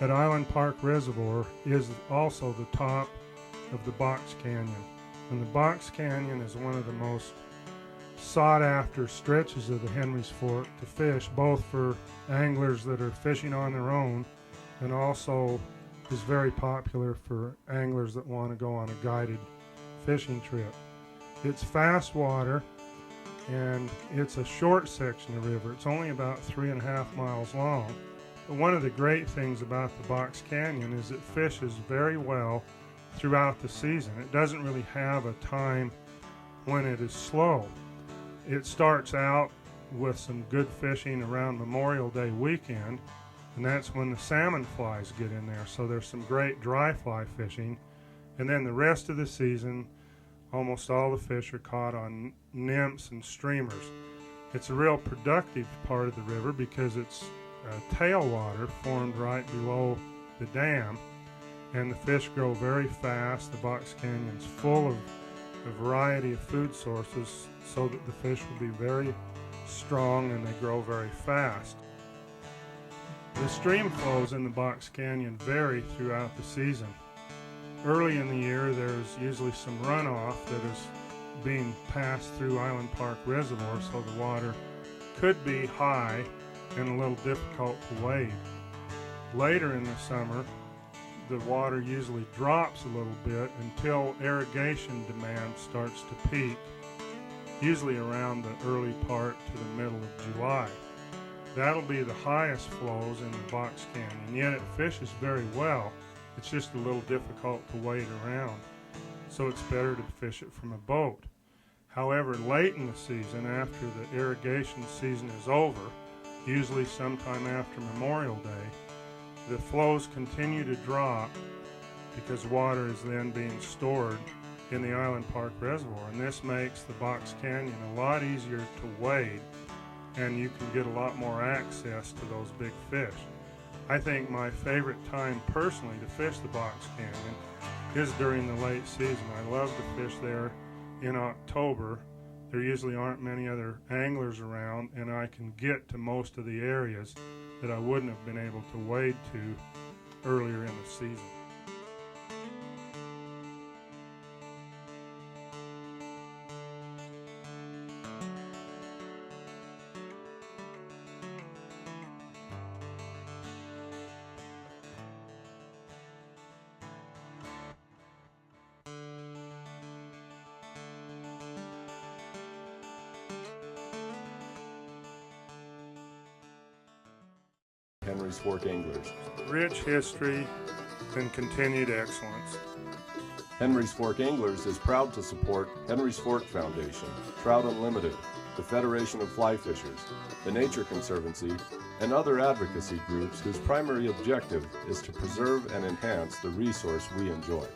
at Island Park Reservoir is also the top of the Box Canyon. And the Box Canyon is one of the most sought after stretches of the Henry's Fork to fish, both for anglers that are fishing on their own and also is very popular for anglers that want to go on a guided fishing trip. It's fast water and it's a short section of river. It's only about 3.5 miles long. But one of the great things about the Box Canyon is it fishes very well throughout the season. It doesn't really have a time when it is slow. It starts out with some good fishing around Memorial Day weekend, and that's when the salmon flies get in there. So there's some great dry fly fishing. And then the rest of the season, almost all the fish are caught on nymphs and streamers. It's a real productive part of the river because it's tailwater formed right below the dam, and the fish grow very fast. The Box Canyon's full of a variety of food sources so that the fish will be very strong and they grow very fast. The stream flows in the Box Canyon vary throughout the season. Early in the year, there's usually some runoff that is being passed through Island Park Reservoir, so the water could be high and a little difficult to wade. Later in the summer, the water usually drops a little bit until irrigation demand starts to peak, usually around the early part to the middle of July. That'll be the highest flows in the Box Canyon, yet it fishes very well. It's just a little difficult to wade around, so it's better to fish it from a boat. However, late in the season, after the irrigation season is over, usually sometime after Memorial Day, the flows continue to drop because water is then being stored in the Island Park Reservoir, and this makes the Box Canyon a lot easier to wade, and you can get a lot more access to those big fish. I think my favorite time personally to fish the Box Canyon is during the late season. I love to fish there in October. There usually aren't many other anglers around, and I can get to most of the areas that I wouldn't have been able to wade to earlier in the season. Henry's Fork Anglers. Rich history and continued excellence. Henry's Fork Anglers is proud to support Henry's Fork Foundation, Trout Unlimited, the Federation of Fly Fishers, the Nature Conservancy, and other advocacy groups whose primary objective is to preserve and enhance the resource we enjoy.